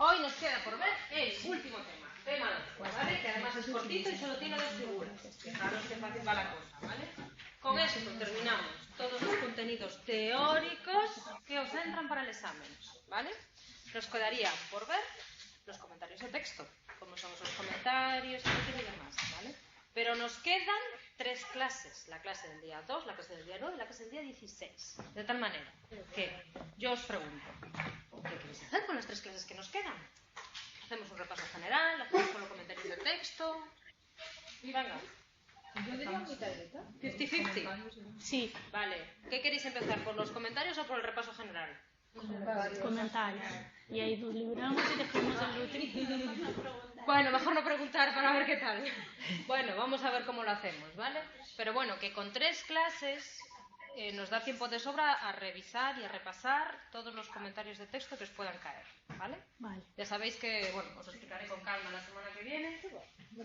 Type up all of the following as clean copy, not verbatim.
Hoy nos queda por ver el último tema, tema 2, ¿vale? Que además es cortito y solo tiene 2 figuras. Fijaros qué fácil va la cosa, ¿vale? Con esto terminamos todos los contenidos teóricos que os entran para el examen, ¿vale? Nos quedaría por ver los comentarios de texto, como son esos comentarios y demás, ¿vale? Pero nos quedan 3 clases, la clase del día 2, la clase del día 9 y la clase del día 16. De tal manera que yo os pregunto, ¿qué queréis hacer con las 3 clases que nos quedan? Hacemos un repaso general, hacemos con los comentarios de texto y venga. Yo diría mitad y mitad. 50-50. Sí, Vale. ¿Qué queréis empezar? ¿Por los comentarios o por el repaso general? comentarios. Y ahí nos libramos y dejamos el último. Bueno, mejor no preguntar para ver qué tal. Bueno, vamos a ver cómo lo hacemos, ¿vale? Pero bueno, que con 3 clases nos da tiempo de sobra a revisar y a repasar todos los comentarios de texto que os puedan caer, ¿vale? Vale. Ya sabéis que, bueno, os explicaré con calma la semana que viene,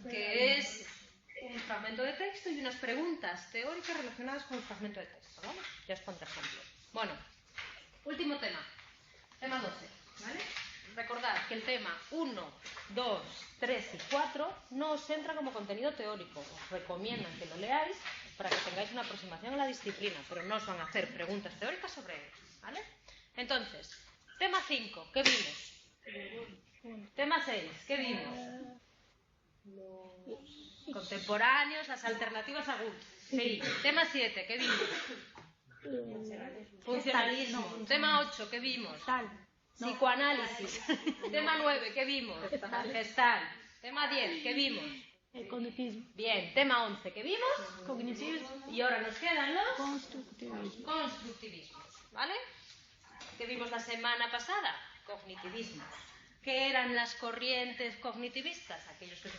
que es un fragmento de texto y unas preguntas teóricas relacionadas con el fragmento de texto, ¿vale? Ya os pondré ejemplos. Bueno, último tema, tema 12, ¿vale? Recordad que el tema 1, 2, 3 y 4 no os entra como contenido teórico. Os recomiendan que lo leáis para que tengáis una aproximación a la disciplina, pero no os van a hacer preguntas teóricas sobre él, ¿vale? Entonces, tema 5, ¿qué vimos? Tema 6, ¿qué vimos? Contemporáneos, las alternativas a Google. Sí. Tema 7, ¿qué vimos? Funcionalismo. Tema 8, ¿qué vimos? Psicoanálisis. Tema 9, ¿qué vimos? Gestalt. Tema 10, ¿qué vimos? Cognitismo. Bien, tema 11, ¿qué vimos? Cognitivismo. Y ahora nos quedan los Constructivismo. ¿vale? ¿Qué vimos la semana pasada? Cognitivismo. ¿Qué eran las corrientes cognitivistas? Aquellos que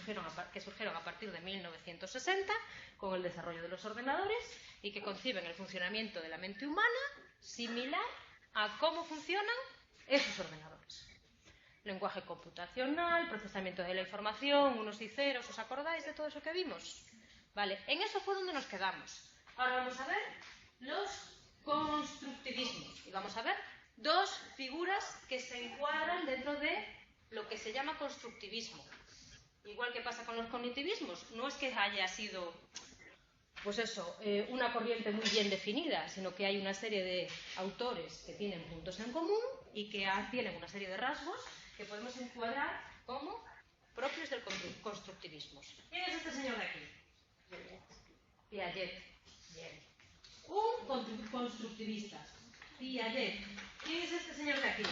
surgieron a partir de 1960 con el desarrollo de los ordenadores y que conciben el funcionamiento de la mente humana similar a cómo funcionan esos ordenadores. Lenguaje computacional, procesamiento de la información, unos y ceros, ¿os acordáis de todo eso que vimos? Vale, en eso fue donde nos quedamos. Ahora vamos a ver los constructivismos y vamos a ver 2 figuras que se encuadran dentro de lo que se llama constructivismo. Igual que pasa con los cognitivismos, no es que haya sido, pues eso, una corriente muy bien definida, sino que hay una serie de autores que tienen puntos en común y que tienen una serie de rasgos que podemos encuadrar como propios del constructivismo. ¿Quién es este señor de aquí? Piaget. Bien. Un constructivista. Piaget. ¿Quién es este señor de aquí?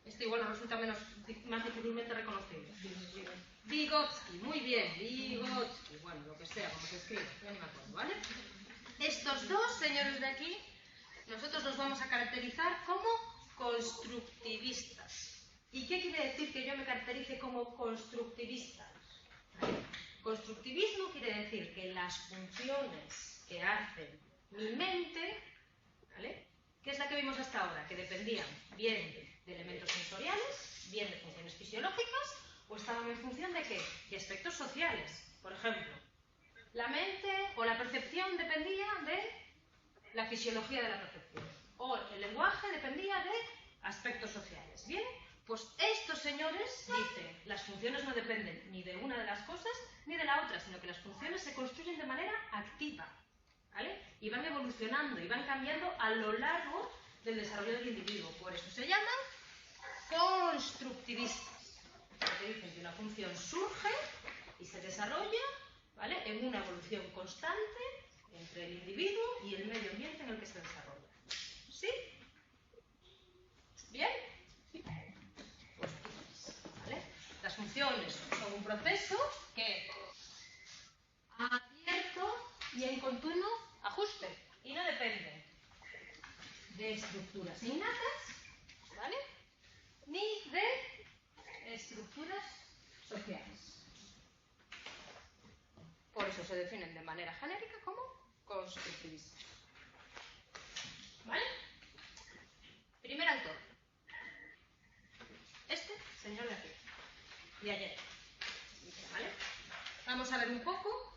Este igual nos resulta más difícilmente reconocible. Vygotsky. Muy bien. Vygotsky. Bueno, lo que sea, como se escribe. Ya ni me acuerdo, ¿vale? Estos 2 señores de aquí, nosotros nos vamos a caracterizar como constructivistas. ¿Y qué quiere decir que yo me caracterice como constructivista? Constructivismo quiere decir que las funciones que hace mi mente, ¿vale? ¿Qué es la que vimos hasta ahora? Que dependían bien de elementos sensoriales, bien de funciones fisiológicas, o estaban en función de ¿qué? De aspectos sociales. Por ejemplo, la mente o la percepción dependía de la fisiología de la percepción, o el lenguaje dependía de aspectos sociales. Bien, pues estos señores dicen, las funciones no dependen ni de una de las cosas ni de la otra, sino que las funciones se construyen de manera activa, ¿vale? Y van evolucionando y van cambiando a lo largo del desarrollo del individuo. Por eso se llaman constructivistas, porque dicen que una función surge y se desarrolla, ¿vale?, en una evolución constante entre el individuo y el medio ambiente en el que se desarrolla. ¿Sí? ¿Bien? Pues, ¿vale? Las funciones son un proceso que abierto y en continuo ajuste y no dependen de estructuras innatas, ¿vale?, ni de estructuras sociales. Por eso se definen de manera genérica como constructivistas. ¿Vale? Primer autor. Este señor de aquí. Piaget. ¿Vale? Vamos a ver un poco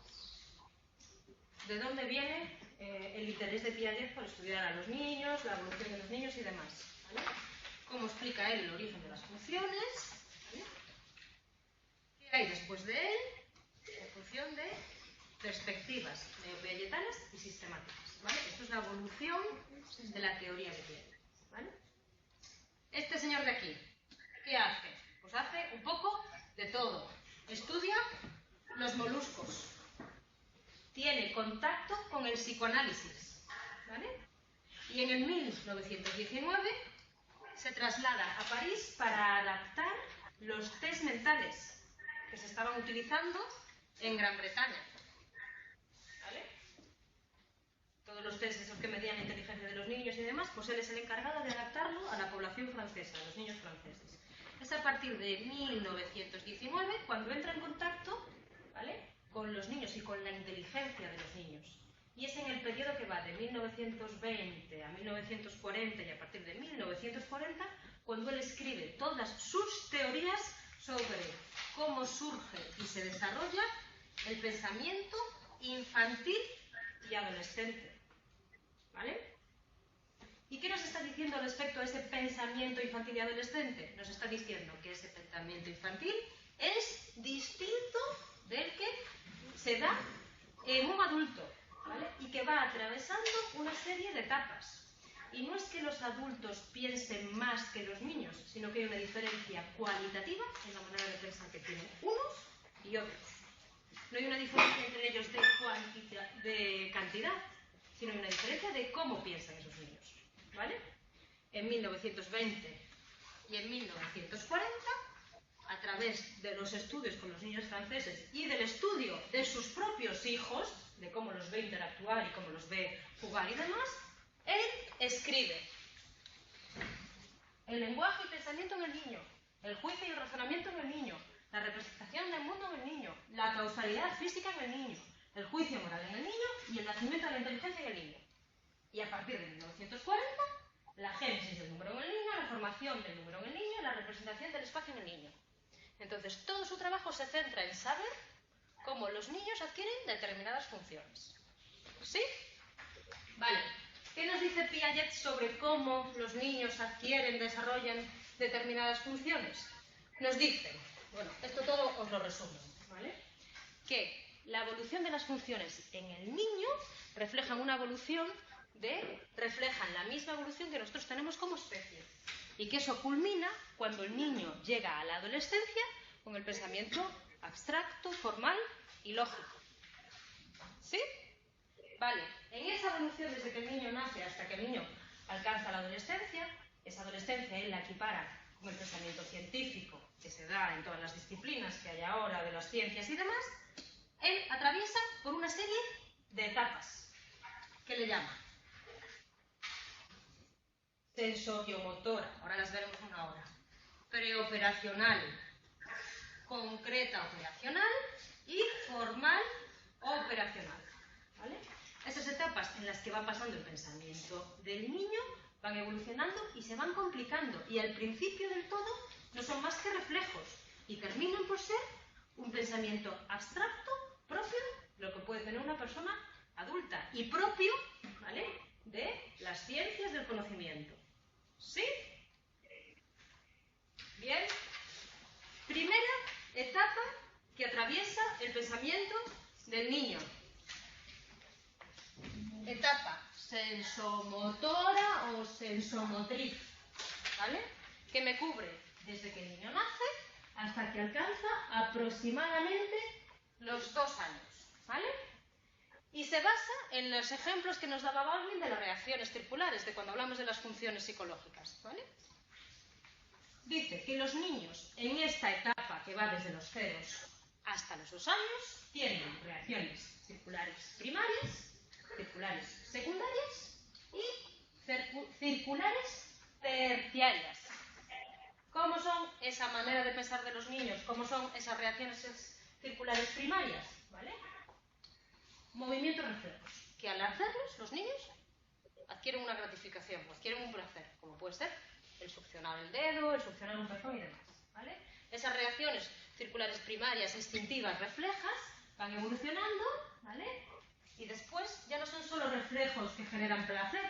de dónde viene el interés de Piaget por estudiar a los niños, la evolución de los niños y demás. ¿Vale? cómo explica él el origen de las funciones, ¿vale? ¿Qué hay después de él? En función de perspectivas neopiagetanas y sistemáticas, ¿vale? Esto es la evolución de la teoría que tiene, ¿vale? Este señor de aquí, ¿qué hace? Pues hace un poco de todo. Estudia los moluscos. Tiene contacto con el psicoanálisis, ¿vale? Y en el 1919 se traslada a París para adaptar los test mentales que se estaban utilizando en Gran Bretaña, ¿vale? Todos los test esos que medían la inteligencia de los niños y demás, pues él es el encargado de adaptarlo a la población francesa, a los niños franceses. Es a partir de 1919 cuando entra en contacto, ¿vale?, con los niños y con la inteligencia de los niños. Y es en el periodo que va de 1920 a 1940 y a partir de 1940 cuando él escribe todas sus teorías sobre cómo surge y se desarrolla el pensamiento infantil y adolescente, ¿vale? ¿Y qué nos está diciendo respecto a ese pensamiento infantil y adolescente? Nos está diciendo que ese pensamiento infantil es distinto del que se da en un adulto, ¿vale? Y que va atravesando una serie de etapas. Y no es que los adultos piensen más que los niños, sino que hay una diferencia cualitativa en la manera de pensar que tienen unos y otros. No hay una diferencia entre ellos de cantidad, sino hay una diferencia de cómo piensan esos niños, ¿vale? En 1920 y en 1940, a través de los estudios con los niños franceses y del estudio de sus propios hijos, de cómo los ve interactuar y cómo los ve jugar y demás, él escribe el lenguaje y pensamiento en el niño, el juicio y el razonamiento en el niño, la representación del mundo en el niño, la causalidad física en el niño, el juicio moral en el niño y el nacimiento de la inteligencia en el niño. Y a partir de 1940, la génesis del número en el niño, la formación del número en el niño y la representación del espacio en el niño. Entonces, todo su trabajo se centra en saber cómo los niños adquieren determinadas funciones. ¿Sí? Vale. ¿Qué nos dice Piaget sobre cómo los niños adquieren, desarrollan determinadas funciones? Nos dice, bueno, esto todo os lo resumo, ¿vale? Que la evolución de las funciones en el niño reflejan una evolución reflejan la misma evolución que nosotros tenemos como especie. Y que eso culmina cuando el niño llega a la adolescencia con el pensamiento abstracto, formal y lógico. ¿Sí? Vale, en esa evolución desde que el niño nace hasta que el niño alcanza la adolescencia, esa adolescencia él la equipara con el pensamiento científico que se da en todas las disciplinas que hay ahora de las ciencias y demás, él atraviesa por una serie de etapas que le llama sensoriomotora, ahora las veremos una hora, preoperacional, concreta operacional y formal operacional, ¿vale? Esas etapas en las que va pasando el pensamiento del niño van evolucionando y se van complicando y al principio del todo no son más que reflejos y terminan por ser un pensamiento abstracto propio de lo que puede tener una persona adulta y propio, ¿vale?, de las ciencias del conocimiento. ¿Sí? Bien. Primera etapa que atraviesa el pensamiento del niño. Etapa sensomotora o sensomotriz, ¿vale? Que me cubre desde que el niño nace hasta que alcanza aproximadamente los 2 años, ¿vale? Y se basa en los ejemplos que nos daba Baldwin de las reacciones circulares, de cuando hablamos de las funciones psicológicas, ¿vale? Dice que los niños en esta etapa que va desde los 0 hasta los 2 años tienen reacciones circulares primarias, circulares secundarias y circulares terciarias. ¿Cómo son esa manera de pensar de los niños? ¿Cómo son esas reacciones circulares primarias? ¿Vale? Movimientos reflejos, que al hacerlos los niños adquieren una gratificación, adquieren un placer, como puede ser el succionar el dedo, el succionar un pezón y demás, ¿vale? Esas reacciones circulares primarias, instintivas, reflejas, van evolucionando, ¿vale? Y después ya no son solo reflejos que generan placer,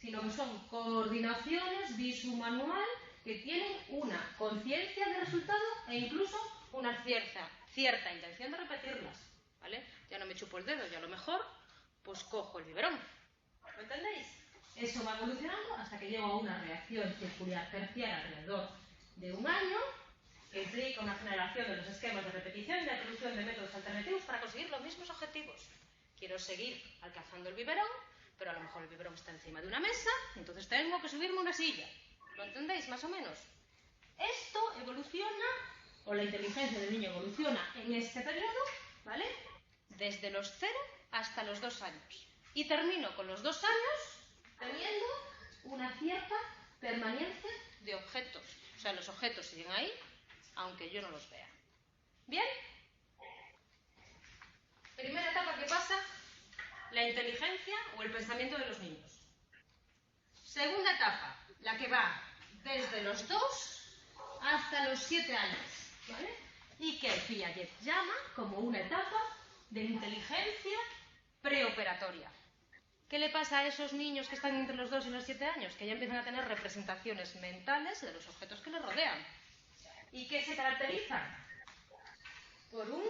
sino que son coordinaciones visu-manual que tienen una conciencia de resultado e incluso una cierta intención de repetirlas, ¿vale? Ya no me chupo el dedo, ya a lo mejor pues cojo el biberón. ¿Lo entendéis? Eso va evolucionando hasta que llego a una reacción circular terciaria alrededor de un año, que implica una generación de los esquemas de repetición y la introducción de métodos alternativos para conseguir los mismos objetivos. Quiero seguir alcanzando el biberón, pero a lo mejor el biberón está encima de una mesa, entonces tengo que subirme a una silla. ¿Lo entendéis, más o menos? Esto evoluciona, o la inteligencia del niño evoluciona en este periodo, ¿vale? Desde los 0 hasta los 2 años. Y termino con los 2 años teniendo una cierta permanencia de objetos. O sea, los objetos siguen ahí, aunque yo no los vea. ¿Bien? Primera etapa que pasa, la inteligencia o el pensamiento de los niños. Segunda etapa, la que va desde los 2 hasta los 7 años, ¿vale? Y que Piaget llama como una etapa de inteligencia preoperatoria. ¿Qué le pasa a esos niños que están entre los 2 y los 7 años? Que ya empiezan a tener representaciones mentales de los objetos que les rodean. ¿Y qué se caracterizan? Por un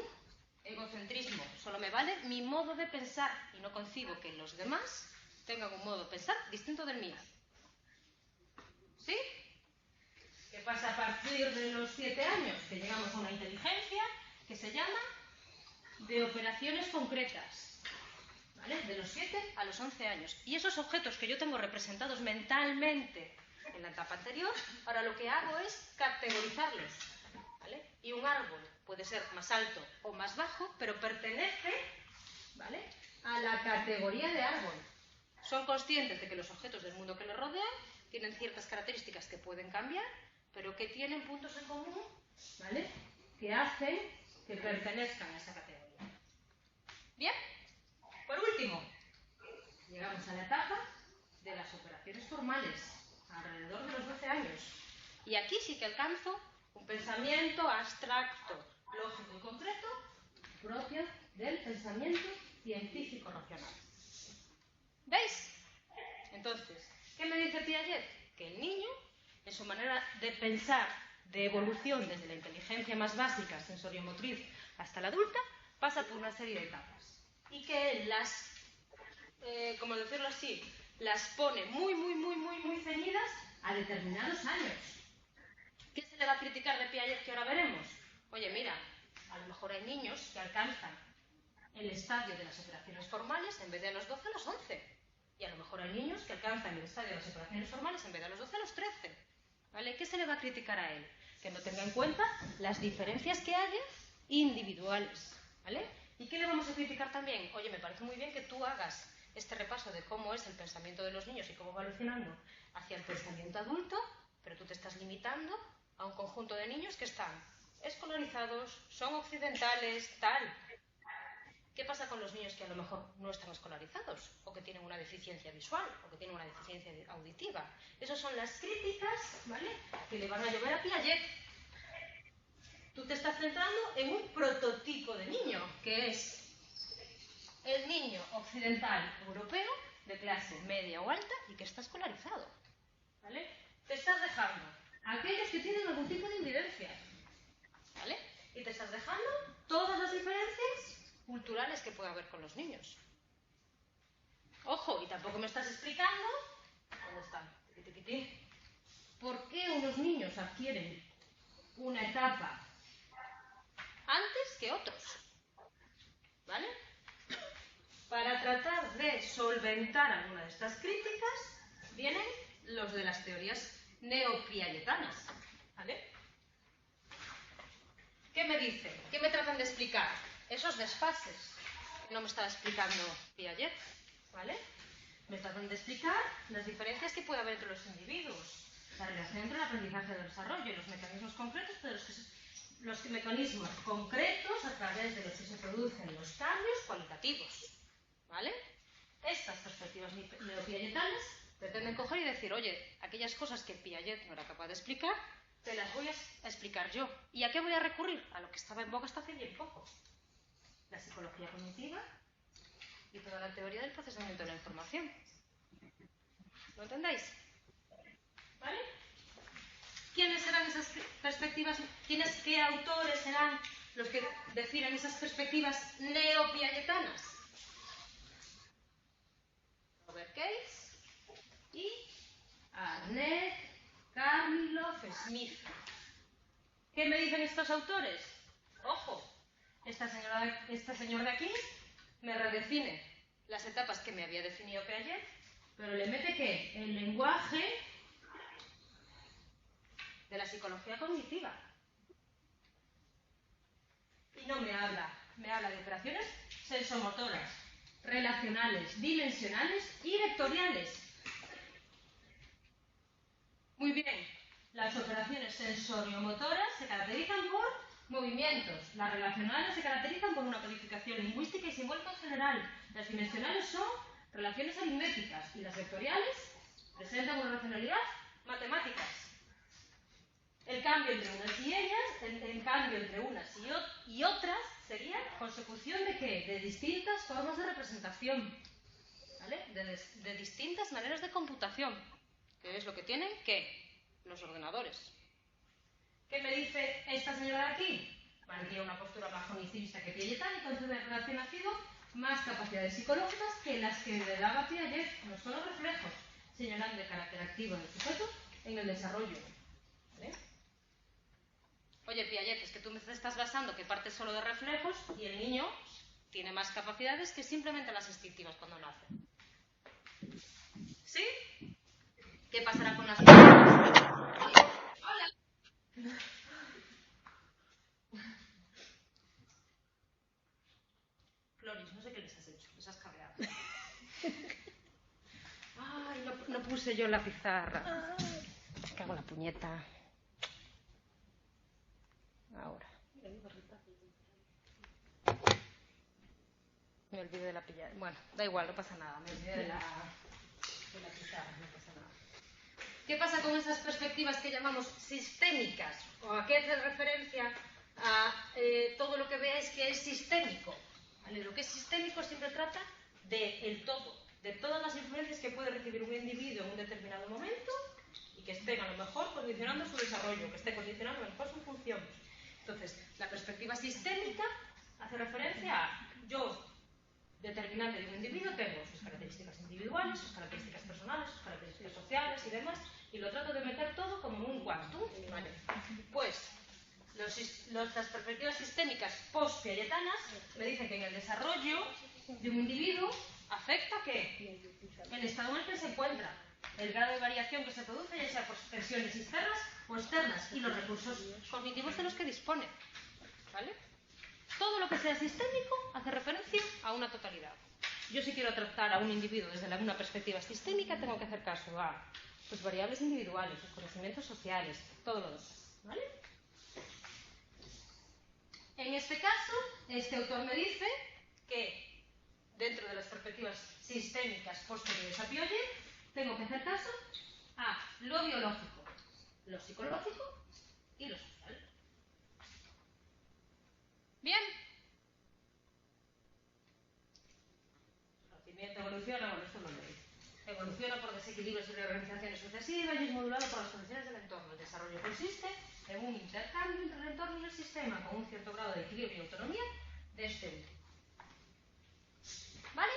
egocentrismo. Solo me vale mi modo de pensar y no concibo que los demás tengan un modo de pensar distinto del mío. ¿Sí? ¿Qué pasa a partir de los 7 años? Que llegamos a una inteligencia que se llama de operaciones concretas. ¿Vale? De los 7 a los 11 años. Y esos objetos que yo tengo representados mentalmente en la etapa anterior, ahora lo que hago es categorizarlos. ¿Vale? Y un árbol puede ser más alto o más bajo, pero pertenece, ¿vale?, a la categoría de árbol. Son conscientes de que los objetos del mundo que les rodean tienen ciertas características que pueden cambiar, pero que tienen puntos en común, ¿vale?, que hacen que pertenezcan a esa categoría. ¿Bien? Por último, llegamos a la etapa de las operaciones formales, alrededor de los 12 años. Y aquí sí que alcanzo un pensamiento abstracto, lógico y concreto, propio del pensamiento científico-racional. ¿Veis? Entonces, ¿qué me dice Piaget? Que el niño, en su manera de pensar, de evolución desde la inteligencia más básica, sensoriomotriz, hasta la adulta, pasa por una serie de etapas. Y que él las, como decirlo así, las pone muy ceñidas a determinados años. ¿Qué se le va a criticar de Piaget que ahora veremos? Oye, mira, a lo mejor hay niños que alcanzan el estadio de las operaciones formales en vez de a los 12 a los 11. Y a lo mejor hay niños que alcanzan el estadio de las operaciones formales en vez de a los 12 a los 13. ¿Vale? ¿Qué se le va a criticar a él? Que no tenga en cuenta las diferencias que haya individuales. ¿Vale? ¿Y qué le vamos a criticar también? Oye, me parece muy bien que tú hagas este repaso de cómo es el pensamiento de los niños y cómo va evolucionando hacia el pensamiento adulto, pero tú te estás limitando a un conjunto de niños que están escolarizados, son occidentales, tal. ¿Qué pasa con los niños que a lo mejor no están escolarizados? O que tienen una deficiencia visual, o que tienen una deficiencia auditiva. Esas son las críticas, ¿vale?, que le van a llover a Piaget. Tú te estás centrando en un prototipo de niño, que es el niño occidental europeo, de clase media o alta, y que está escolarizado. ¿Vale? Te estás dejando a aquellos que tienen algún tipo de invidencia, ¿vale? Y te estás dejando todas las diferencias culturales que puede haber con los niños. Ojo, y tampoco me estás explicando, ¿dónde están? ¿Por qué unos niños adquieren una etapa antes que otros? ¿Vale? Para tratar de solventar alguna de estas críticas, vienen los de las teorías neopiagetanas. ¿Vale? ¿Qué me dicen? ¿Qué me tratan de explicar? Esos desfases que no me estaba explicando Piaget. ¿Vale? Me tratan de explicar las diferencias que puede haber entre los individuos, la relación entre el aprendizaje y el desarrollo, los mecanismos concretos, pero los mecanismos concretos a través de los que se producen los cambios cualitativos. ¿Vale? Estas perspectivas neopiagetanas pretenden coger y decir, oye, aquellas cosas que Piaget no era capaz de explicar, te las voy a explicar yo. ¿Y a qué voy a recurrir? A lo que estaba en boga hasta hace bien poco. La psicología cognitiva y toda la teoría del procesamiento de la información. ¿Lo entendéis? ¿Vale? ¿quiénes serán esas perspectivas? ¿Qué autores serán los que definen esas perspectivas neopiagetanas? Robert Case y Arnett Karlov Smith. ¿Qué me dicen estos autores? Ojo, este señor de aquí me redefine las etapas que me había definido Piaget, pero le mete ¿qué? El lenguaje de la psicología cognitiva. Y no me habla de operaciones sensomotoras, relacionales, dimensionales y vectoriales. Muy bien, las operaciones sensoriomotoras se caracterizan por movimientos, las relacionales se caracterizan por una codificación lingüística y simbólica en general, las dimensionales son relaciones aritméticas y las vectoriales presentan una racionalidad matemáticas. El cambio entre unas y ellas, el cambio entre unas y otras sería consecución de ¿qué? De distintas formas de representación, ¿vale? De distintas maneras de computación, que es lo que tienen ¿qué? Los ordenadores. ¿Qué me dice esta señora de aquí? Mantiene una postura más cognitivista que Piagetana y concede relacionación más capacidades psicológicas que las que le daba Piaget, no solo reflejos, señalando el carácter activo del sujeto en el desarrollo. ¿Vale? Oye, Piaget, es que tú me estás basando que parte solo de reflejos y el niño tiene más capacidades que simplemente las instintivas cuando nace. ¿Sí? ¿Qué pasará con las personas? ¡Hola! Floris, no sé qué les has hecho, les has cabreado. Ay, no puse yo la pizarra. Me cago en la puñeta. Ahora. Me olvidé de la pilla. Bueno, da igual, no pasa nada. Me olvidé de la pizarra, no pasa nada. ¿Qué pasa con esas perspectivas que llamamos sistémicas? ¿O a qué hace referencia a todo lo que veáis que es sistémico? ¿Vale? Lo que es sistémico siempre trata del todo, de todas las influencias que puede recibir un individuo en un determinado momento y que estén a lo mejor condicionando su desarrollo, que esté condicionando a lo mejor su función. Entonces, la perspectiva sistémica hace referencia a yo, determinante de un individuo, tengo sus características individuales, sus características personales, sus características sociales y demás, y lo trato de meter todo como en un quantum. ¿Vale? Pues las perspectivas sistémicas post-piagetanas me dicen que en el desarrollo de un individuo afecta ¿qué? El estado en el que se encuentra, el grado de variación que se produce, ya sea por presiones externas o externas, y los recursos cognitivos de los que dispone. ¿Vale? Todo lo que sea sistémico hace referencia a una totalidad. Yo si quiero tratar a un individuo desde una perspectiva sistémica, tengo que hacer caso a sus variables individuales, sus conocimientos sociales, todo lo demás. ¿Vale? En este caso, este autor me dice que dentro de las perspectivas sistémicas posteriores a Piaget, tengo que hacer caso a lo biológico, lo psicológico y lo social. Bien. Conocimiento evoluciona, bueno, esto lo leí. Evoluciona por desequilibrios y reorganizaciones sucesivas y es modulado por las condiciones del entorno. El desarrollo consiste en un intercambio entre el entorno y el sistema con un cierto grado de equilibrio y autonomía de este último. ¿Vale?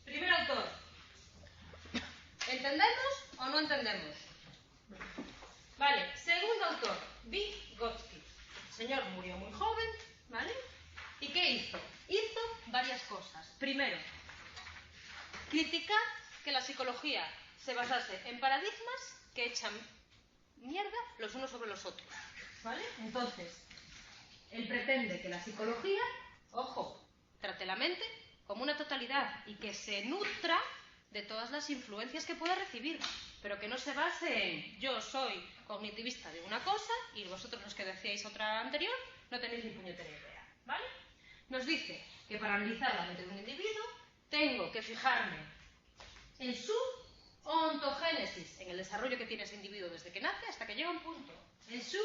Primer autor. ¿Entendemos o no entendemos? Vale. Segundo autor. Vygotsky. El señor murió muy joven, ¿vale? ¿Y qué hizo? Hizo varias cosas. Primero, criticar que la psicología se basase en paradigmas que echan mierda los unos sobre los otros. ¿Vale? Entonces, él pretende que la psicología, ojo, trate la mente como una totalidad y que se nutra de todas las influencias que pueda recibir, pero que no se base en yo soy cognitivista de una cosa y vosotros los que decíais otra anterior no tenéis ni puñetera idea. ¿Vale? Nos dice que para analizar la mente de un individuo tengo que fijarme en su ontogénesis, en el desarrollo que tiene ese individuo desde que nace hasta que llega a un punto, en su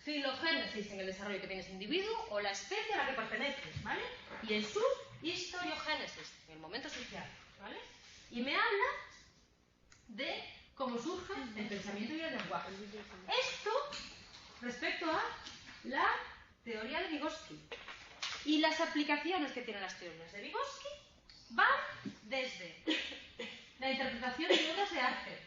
filogénesis, en el desarrollo que tiene ese individuo o la especie a la que pertenece, ¿vale? Y en su historiogénesis, en el momento social, ¿vale? Y me habla de cómo surge el pensamiento y el lenguaje. Esto respecto a la teoría de Vygotsky. Y las aplicaciones que tienen las teorías de Vygotsky van desde la interpretación de obras de arte,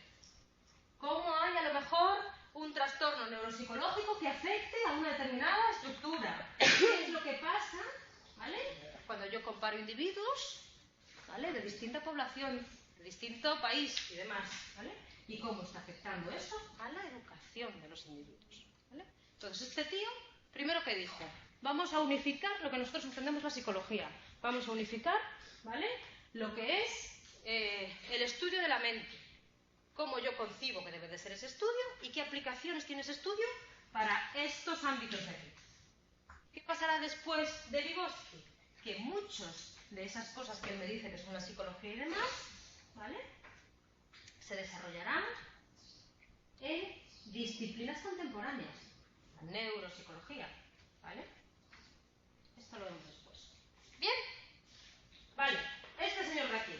cómo hay a lo mejor un trastorno neuropsicológico que afecte a una determinada estructura. ¿Qué es lo que pasa, ¿vale?, cuando yo comparo individuos, ¿vale?, de distinta población, de distinto país y demás, ¿vale?, y cómo está afectando eso a la educación de los individuos, ¿vale? Entonces este tío, primero que dijo, vamos a unificar lo que nosotros entendemos la psicología, vamos a unificar, ¿vale?, lo que es el estudio de la mente, cómo yo concibo que debe de ser ese estudio y qué aplicaciones tiene ese estudio para estos ámbitos de aquí. ¿Qué pasará después de Vygotsky? Que muchas de esas cosas que él me dice que son la psicología y demás, ¿vale?, se desarrollarán en disciplinas contemporáneas, la neuropsicología, ¿vale? Esto lo vemos después. Bien, vale, este señor de aquí.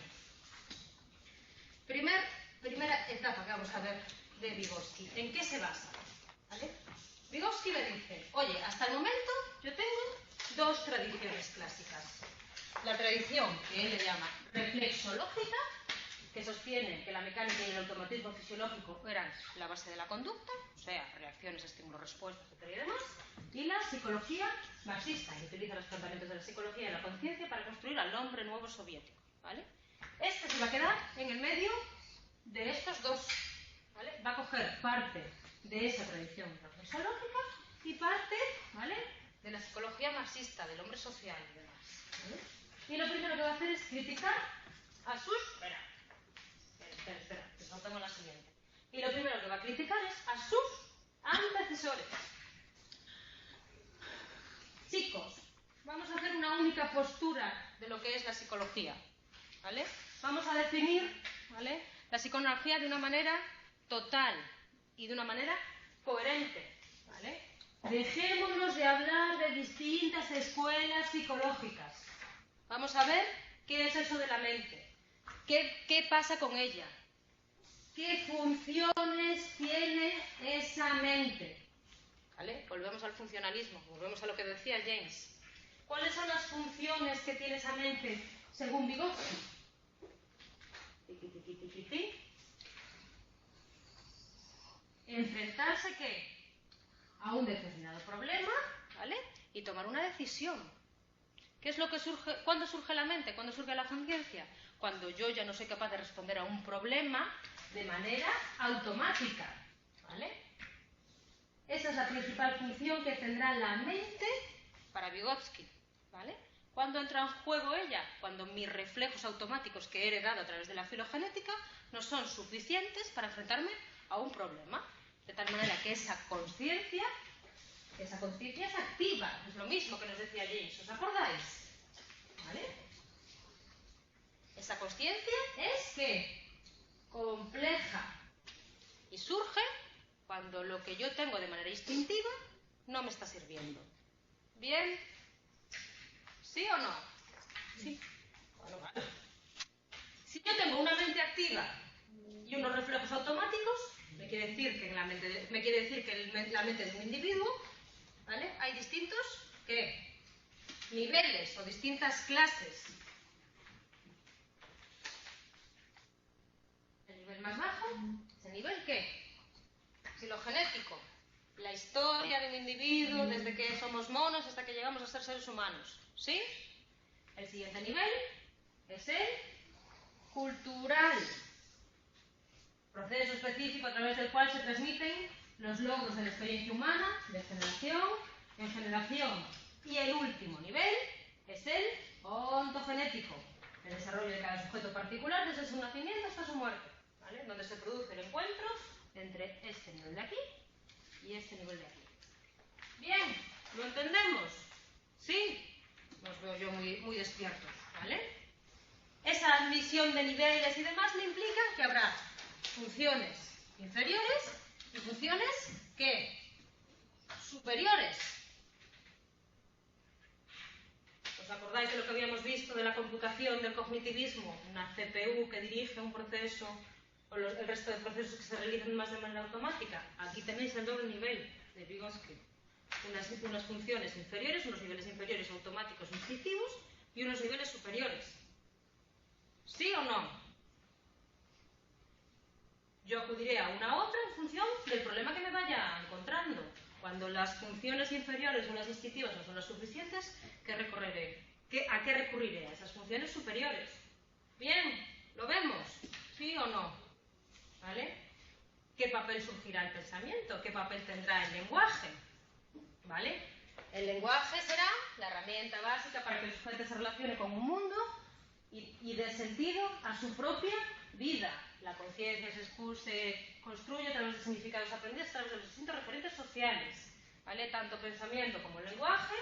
Primera etapa que vamos a ver de Vygotsky. ¿En qué se basa? ¿Vale? Vygotsky me dice, oye, hasta el momento yo tengo dos tradiciones clásicas. La tradición que él le llama reflexológica, que sostiene que la mecánica y el automatismo fisiológico eran la base de la conducta, o sea, reacciones, estímulos, respuestas, etcétera y demás, y la psicología marxista, que utiliza los planteamientos de la psicología y la conciencia para construir al hombre nuevo soviético, ¿vale? Este se va a quedar en el medio de estos dos, ¿vale? Va a coger parte de esa tradición reflexológica y parte, ¿vale?, de la psicología marxista, del hombre social y demás, ¿vale? Y lo primero que va a hacer es criticar a sus... Espera, que saltamos la siguiente. Y lo primero que va a criticar es a sus antecesores. Chicos, vamos a hacer una única postura de lo que es la psicología, ¿vale? Vamos a definir, ¿vale?, la psicología de una manera total y de una manera coherente, ¿vale? Dejémonos de hablar de distintas escuelas psicológicas. Vamos a ver qué es eso de la mente. ¿Qué pasa con ella? ¿Qué funciones tiene esa mente? ¿Vale? Volvemos al funcionalismo, volvemos a lo que decía James. ¿Cuáles son las funciones que tiene esa mente según Vygotsky? Enfrentarse ¿qué? A un determinado problema, ¿vale?, y tomar una decisión. ¿Qué es lo que surge? ¿Cuándo surge la mente? ¿Cuándo surge la conciencia? Cuando yo ya no soy capaz de responder a un problema de manera automática, ¿vale? Esa es la principal función que tendrá la mente para Vygotsky, ¿vale? ¿Cuándo entra en juego ella? Cuando mis reflejos automáticos que he heredado a través de la filogenética no son suficientes para enfrentarme a un problema. De tal manera que esa conciencia es activa, es lo mismo que nos decía James, ¿os acordáis? ¿Vale? Esa conciencia es ¿qué? Compleja y surge cuando lo que yo tengo de manera instintiva no me está sirviendo. ¿Bien? ¿Sí o no? Sí. Bueno, vale. Si yo tengo una mente activa y unos reflejos automáticos, me quiere decir que en la mente de un individuo, ¿vale?, hay distintos ¿qué? Niveles o distintas clases. El nivel más bajo es el nivel ¿qué? Filogenético. La historia de un individuo desde que somos monos hasta que llegamos a ser seres humanos. ¿Sí? El siguiente nivel es el cultural. Proceso específico a través del cual se transmiten los logros de la experiencia humana de generación en generación. Y el último nivel es el ontogenético, el desarrollo de cada sujeto particular desde su nacimiento hasta su muerte, ¿vale?, donde se produce el encuentro entre este nivel de aquí y este nivel de aquí. Bien, ¿lo entendemos? ¿Sí? Los veo yo muy despiertos, ¿vale? Esa admisión de niveles y demás me implica que habrá funciones inferiores y funciones ¿qué? Superiores. ¿Os acordáis de lo que habíamos visto de la computación del cognitivismo? Una CPU que dirige un proceso o el resto de procesos que se realizan más de manera automática. Aquí tenéis el doble nivel de Vygotsky. Unas funciones inferiores, unos niveles inferiores automáticos instintivos y unos niveles superiores. ¿Sí o no? Yo acudiré a una u otra en función del problema que me vaya encontrando. Cuando las funciones inferiores o las instintivas no son las suficientes, ¿qué recorreré? ¿A qué recurriré? A esas funciones superiores. Bien, ¿lo vemos? ¿Sí o no? ¿Vale? ¿Qué papel surgirá el pensamiento? ¿Qué papel tendrá el lenguaje? ¿Vale? El lenguaje será la herramienta básica para que el sujeto se relacione con un mundo y dé sentido a su propia vida. La conciencia se construye a través de significados aprendidos, a través de los distintos referentes sociales. ¿Vale? Tanto pensamiento como lenguaje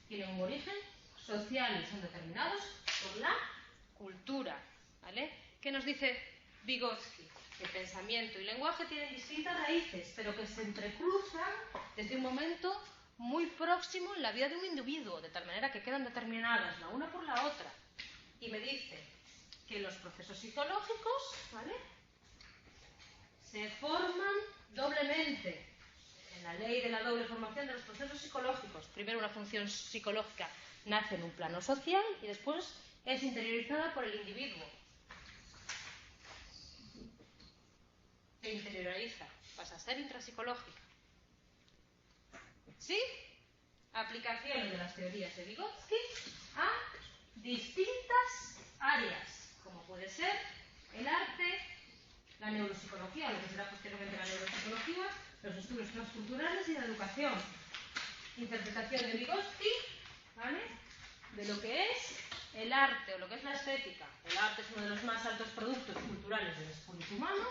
tienen un origen social y son determinados por la cultura. ¿Vale? ¿Qué nos dice Vygotsky? Que pensamiento y lenguaje tienen distintas raíces, pero que se entrecruzan desde un momento muy próximo en la vida de un individuo, de tal manera que quedan determinadas la una por la otra. Y me dice que los procesos psicológicos, ¿vale?, se forman doblemente. En la ley de la doble formación de los procesos psicológicos. Primero, una función psicológica nace en un plano social y después es interiorizada por el individuo. Se interioriza, pasa a ser intrapsicológica. ¿Sí? Aplicaciones de las teorías de Vygotsky a distintas áreas, como puede ser el arte, la neuropsicología, lo que será posteriormente la neuropsicología, los estudios transculturales y la educación. Interpretación de Vygotsky, ¿vale?, de lo que es el arte o lo que es la estética. El arte es uno de los más altos productos culturales del espíritu humano,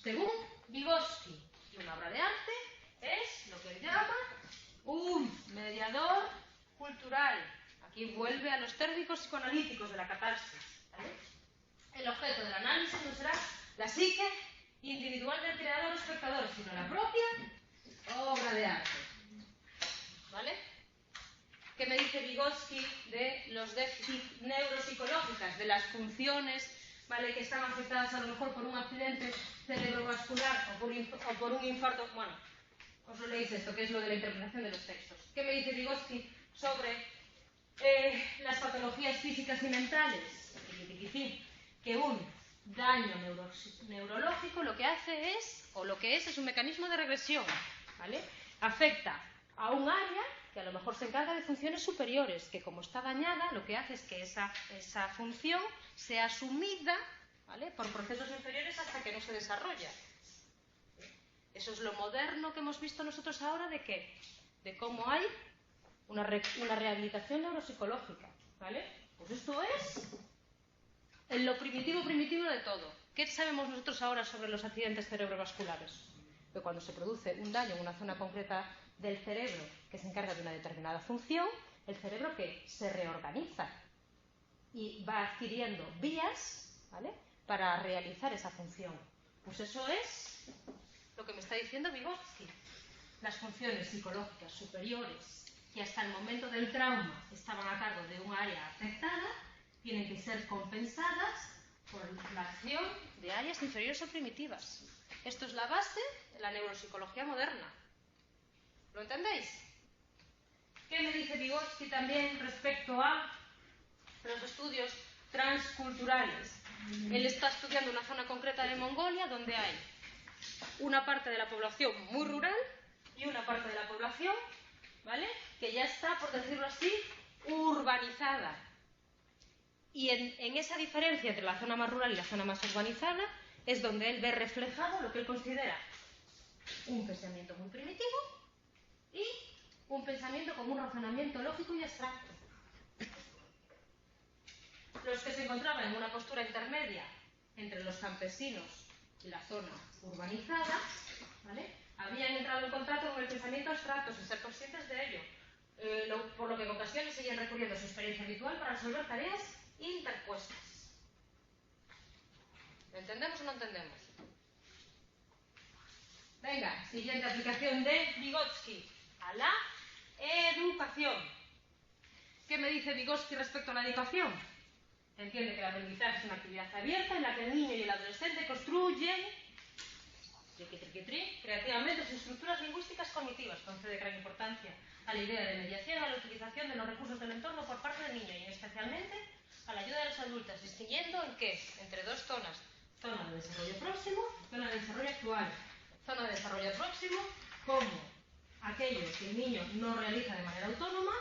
según Vygotsky. Y una obra de arte es lo que él llama un mediador cultural. Aquí vuelve a los térmicos psicoanalíticos de la catarsis, ¿vale? El objeto del análisis no será la psique individual del creador o espectador, sino la propia obra de arte. ¿Vale? ¿Qué me dice Vygotsky de los déficits neuropsicológicos, de las funciones, ¿vale?, que están afectadas a lo mejor por un accidente cerebrovascular o por un infarto? Bueno, os lo leéis esto, que es lo de la interpretación de los textos. ¿Qué me dice Vygotsky sobre las patologías físicas y mentales? Que un daño neurológico lo que hace es, o lo que es un mecanismo de regresión, ¿vale? Afecta a un área que a lo mejor se encarga de funciones superiores, que como está dañada, lo que hace es que esa función sea asumida, ¿vale?, por procesos inferiores hasta que no se desarrolla. Eso es lo moderno que hemos visto nosotros ahora de qué, de cómo hay una rehabilitación neuropsicológica, ¿vale? Pues esto es en lo primitivo de todo. ¿Qué sabemos nosotros ahora sobre los accidentes cerebrovasculares? Que cuando se produce un daño en una zona concreta del cerebro que se encarga de una determinada función, el cerebro que se reorganiza y va adquiriendo vías, ¿vale?, para realizar esa función. Pues eso es lo que me está diciendo Vygotsky. Las funciones psicológicas superiores que hasta el momento del trauma estaban a cargo de un área afectada tienen que ser compensadas por la acción de áreas inferiores o primitivas. Esto es la base de la neuropsicología moderna. ¿Lo entendéis? ¿Qué me dice Vygotsky también respecto a los estudios transculturales? Él está estudiando una zona concreta de Mongolia donde hay una parte de la población muy rural y una parte de la población, ¿vale?, que ya está, por decirlo así, urbanizada. Y en esa diferencia entre la zona más rural y la zona más urbanizada es donde él ve reflejado lo que él considera un pensamiento muy primitivo y un pensamiento con un razonamiento lógico y abstracto. Los que se encontraban en una postura intermedia entre los campesinos y la zona urbanizada, ¿vale?, habían entrado en contacto con el pensamiento abstracto sin ser conscientes de ello, por lo que en ocasiones seguían recurriendo a su experiencia habitual para resolver tareas interpuestas. ¿Lo entendemos o no entendemos? Venga, siguiente aplicación de Vygotsky a la educación. ¿Qué me dice Vygotsky respecto a la educación? Entiende que el aprendizaje es una actividad abierta en la que el niño y el adolescente construyen creativamente sus estructuras lingüísticas cognitivas, concede gran importancia a la idea de mediación, a la utilización de los recursos del entorno por parte del niño y especialmente a la ayuda de los adultos, distinguiendo en qué, entre dos zonas, zona de desarrollo próximo, zona de desarrollo actual. Zona de desarrollo próximo como aquello que el niño no realiza de manera autónoma,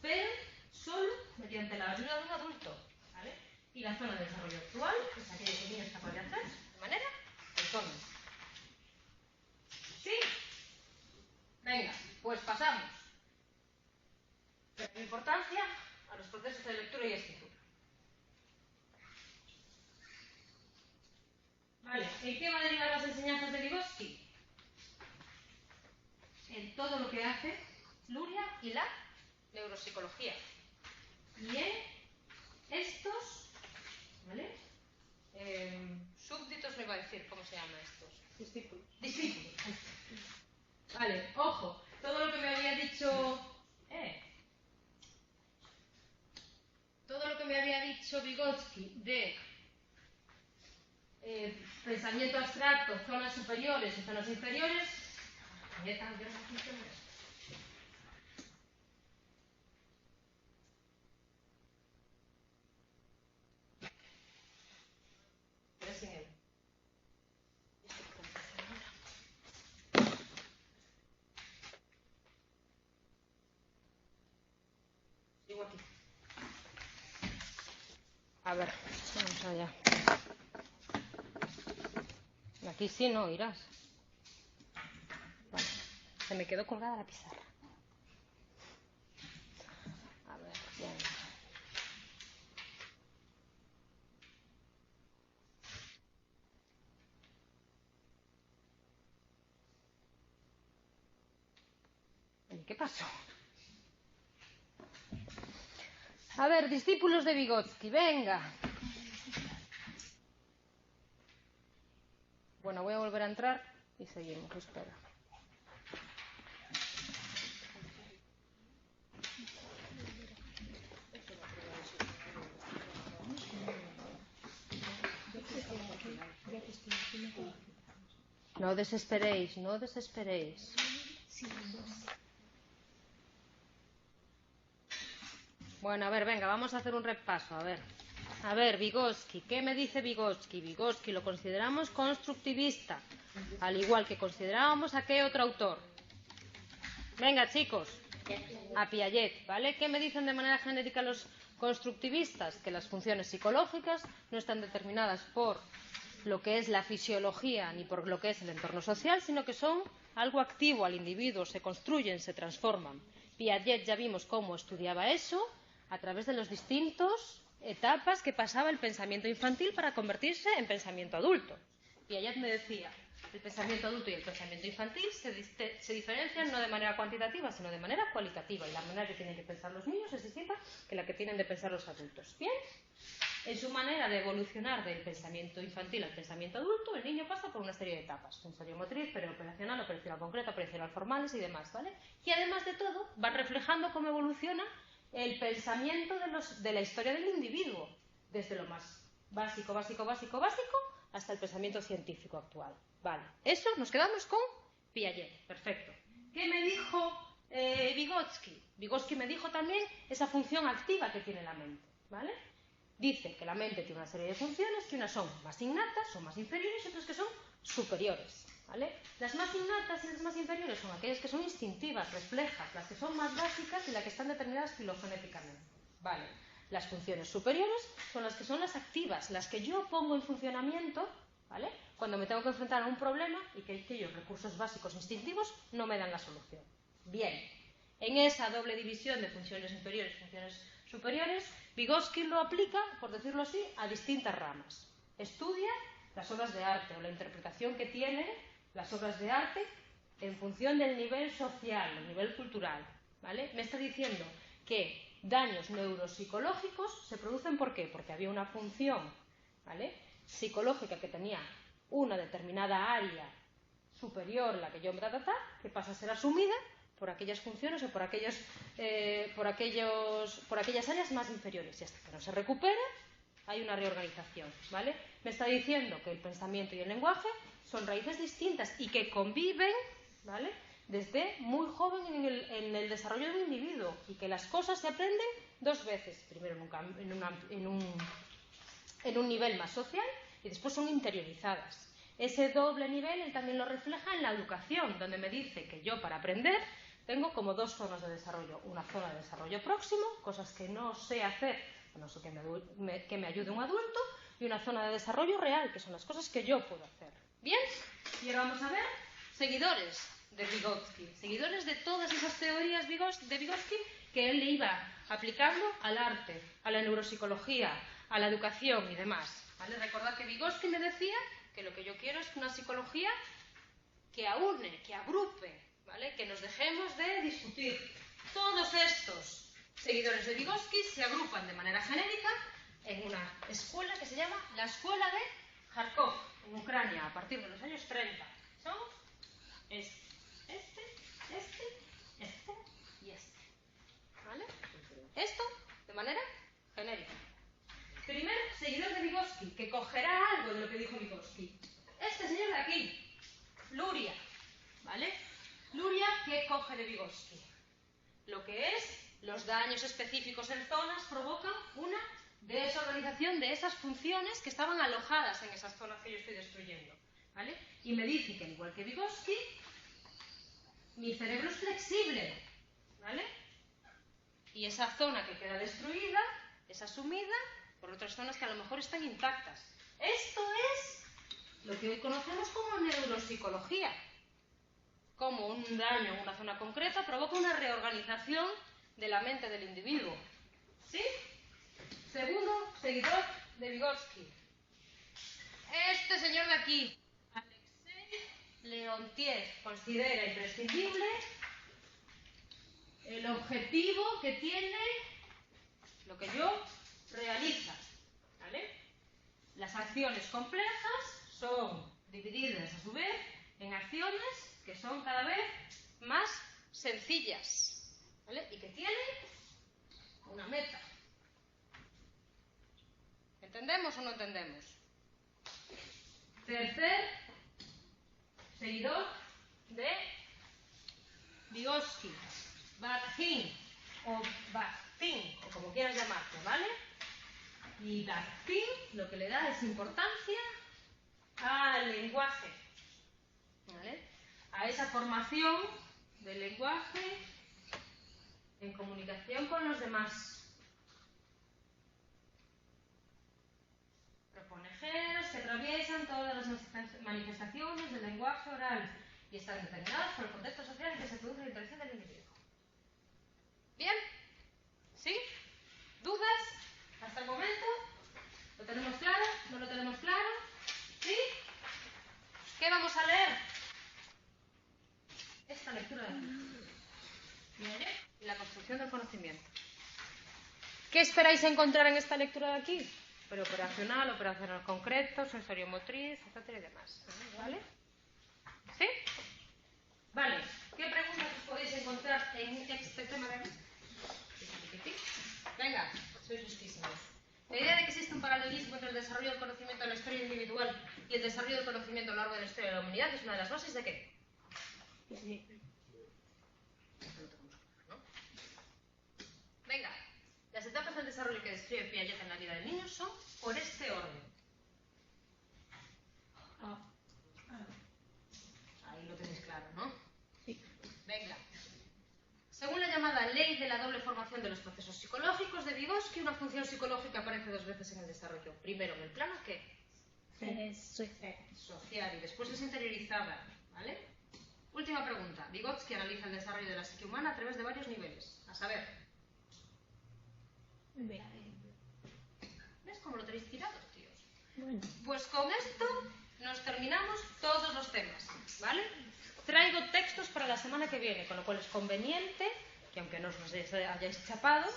pero solo mediante la ayuda de un adulto, ¿vale? Y la zona de desarrollo actual es aquello que el niño es capaz de hacer de manera autónoma. ¿Sí? Venga, pues pasamos. Pero importancia a los procesos de lectura y escritura. Vale, ¿en qué va a derivar las enseñanzas de Vygotsky? En todo lo que hace Luria y la neuropsicología. Y en estos, ¿vale? Súbditos me va a decir, ¿cómo se llama estos? Discípulos. Discípulos. Vale, ojo, todo lo que me había dicho... todo lo que me había dicho Vygotsky de pensamiento abstracto, zonas superiores y zonas inferiores, sin él. Sigo aquí. A ver, vamos allá. Aquí sí no irás. Vale. Se me quedó colgada la pizarra. A ver, bien. ¿Qué pasó? A ver, discípulos de Vygotsky, venga. Bueno, voy a volver a entrar y seguimos, espera. No desesperéis, no desesperéis. Bueno, a ver, venga, vamos a hacer un repaso, A ver, Vygotsky, ¿qué me dice Vygotsky? Vygotsky lo consideramos constructivista, al igual que considerábamos a qué otro autor. Venga, chicos, a Piaget, ¿vale? ¿Qué me dicen de manera genérica los constructivistas? Que las funciones psicológicas no están determinadas por lo que es la fisiología ni por lo que es el entorno social, sino que son algo activo al individuo, se construyen, se transforman. Piaget ya vimos cómo estudiaba eso a través de las distintas etapas que pasaba el pensamiento infantil para convertirse en pensamiento adulto. Piaget me decía, el pensamiento adulto y el pensamiento infantil se diferencian no de manera cuantitativa, sino de manera cualitativa, y la manera que tienen que pensar los niños es distinta que la que tienen de pensar los adultos. ¿Bien? En su manera de evolucionar del pensamiento infantil al pensamiento adulto, el niño pasa por una serie de etapas: sensorio-motriz, preoperacional, operacional concreta, operacional formales y demás, ¿vale? Y además de todo, van reflejando cómo evoluciona el pensamiento de la historia del individuo, desde lo más básico, hasta el pensamiento científico actual. Vale, eso nos quedamos con Piaget, perfecto. ¿Qué me dijo Vygotsky? Vygotsky me dijo también esa función activa que tiene la mente, ¿vale? Dice que la mente tiene una serie de funciones, que unas son más innatas, son más inferiores, y otras que son superiores, ¿vale? Las más innatas y las más inferiores son aquellas que son instintivas, reflejas, las que son más básicas y las que están determinadas filogenéticamente, ¿vale? Las funciones superiores son las activas, las que yo pongo en funcionamiento, ¿vale? Cuando me tengo que enfrentar a un problema y que aquellos recursos básicos instintivos no me dan la solución. Bien, en esa doble división de funciones inferiores y funciones superiores, Vygotsky lo aplica, por decirlo así, a distintas ramas. Estudia las obras de arte o la interpretación que tienen las obras de arte en función del nivel social, el nivel cultural, ¿vale? Me está diciendo que daños neuropsicológicos se producen ¿por qué? Porque había una función, ¿vale?, psicológica que tenía una determinada área superior, la que yo que pasa a ser asumida por aquellas funciones o por aquellas áreas más inferiores, y hasta que no se recupera hay una reorganización, ¿vale? Me está diciendo que el pensamiento y el lenguaje son raíces distintas y que conviven, ¿vale?, desde muy joven en el desarrollo de un individuo, y que las cosas se aprenden dos veces, primero en un nivel más social y después son interiorizadas. Ese doble nivel él también lo refleja en la educación, donde me dice que yo para aprender tengo como dos zonas de desarrollo. Una zona de desarrollo próximo, cosas que no sé hacer, a no ser que me ayude un adulto, y una zona de desarrollo real, que son las cosas que yo puedo hacer. ¿Bien? Y ahora vamos a ver seguidores de Vygotsky, seguidores de todas esas teorías de Vygotsky que él le iba aplicando al arte, a la neuropsicología, a la educación y demás. ¿Vale? Recordad que Vygotsky me decía que lo que yo quiero es una psicología que aúne, que agrupe, ¿vale?, que nos dejemos de discutir. Todos estos seguidores de Vygotsky se agrupan de manera genérica en una escuela que se llama la Escuela de Kharkov, en Ucrania, a partir de los años 30. Son este y este. ¿Vale? Esto de manera genérica. Primer seguidor de Vygotsky, que cogerá algo de lo que dijo Vygotsky. Este señor de aquí, Luria. ¿Vale? Luria, ¿qué coge de Vygotsky? Lo que es los daños específicos en zonas provocan una desorganización de esas funciones que estaban alojadas en esas zonas que yo estoy destruyendo. ¿Vale? Y me dice que, al igual que Vygotsky, mi cerebro es flexible. ¿Vale? Y esa zona que queda destruida es asumida por otras zonas que a lo mejor están intactas. Esto es lo que hoy conocemos como neuropsicología. Como un daño en una zona concreta provoca una reorganización de la mente del individuo. ¿Sí? Segundo seguidor de Vygotsky. Este señor de aquí, Alexei Leontiev, considera imprescindible el objetivo que tiene lo que yo realiza. ¿Vale? Las acciones complejas son divididas a su vez en acciones que son cada vez más sencillas, ¿vale?, y que tienen una meta. ¿Entendemos o no entendemos? Tercer seguidor de Vygotsky, Bakhtin, o como quieras llamarlo, ¿vale? Y Bakhtin lo que le da es importancia al lenguaje, ¿vale?, a esa formación del lenguaje en comunicación con los demás. Propone géneros que atraviesan todas las manifestaciones del lenguaje oral y están determinados por el contexto social en que se produce la interacción del individuo. ¿Bien? ¿Sí? ¿Dudas? ¿Hasta el momento? ¿Lo tenemos claro? ¿No lo tenemos claro? ¿Sí? ¿Qué vamos a leer? Esta lectura de aquí. La construcción del conocimiento. ¿Qué esperáis encontrar en esta lectura de aquí? Operacional concreto, sensoriomotriz, etcétera y demás. ¿Vale? ¿Sí? Vale. ¿Qué preguntas os podéis encontrar en este tema de aquí? Venga, sois justísimos. La idea de que existe un paralelismo entre el desarrollo del conocimiento en la historia individual y el desarrollo del conocimiento a lo largo de la historia de la humanidad es una de las bases de ¿qué? Sí. ¿No? Venga, las etapas del desarrollo que describe Piaget en la vida del niño son por este orden. Ahí lo tenéis claro, ¿no? Sí. Venga. Según la llamada ley de la doble formación de los procesos psicológicos de Vygotsky, una función psicológica aparece dos veces en el desarrollo. Primero en el plano ¿qué? Social, y después es interiorizada, ¿vale? Última pregunta. Vygotsky analiza el desarrollo de la psique humana a través de varios niveles. A saber, ¿ves cómo lo tenéis tirado, tíos? Bueno. Pues con esto nos terminamos todos los temas, ¿vale? Traigo textos para la semana que viene, con lo cual es conveniente que, aunque no os hayáis chapado,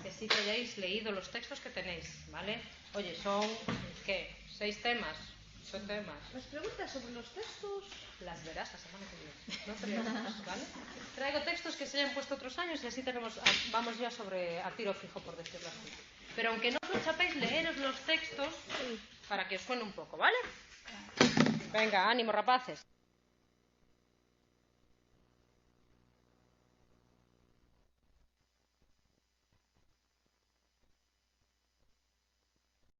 que sí que hayáis leído los textos que tenéis, ¿vale? Oye, son, ¿qué? 6 temas, 8 temas. Las preguntas sobre los textos las verás la semana que viene. No te preocupes, ¿vale? Traigo textos que se hayan puesto otros años y así vamos ya a tiro fijo, por decirlo así. Pero aunque no os lo chapéis, leeros los textos para que os suene un poco, ¿vale? Venga, ánimo, rapaces.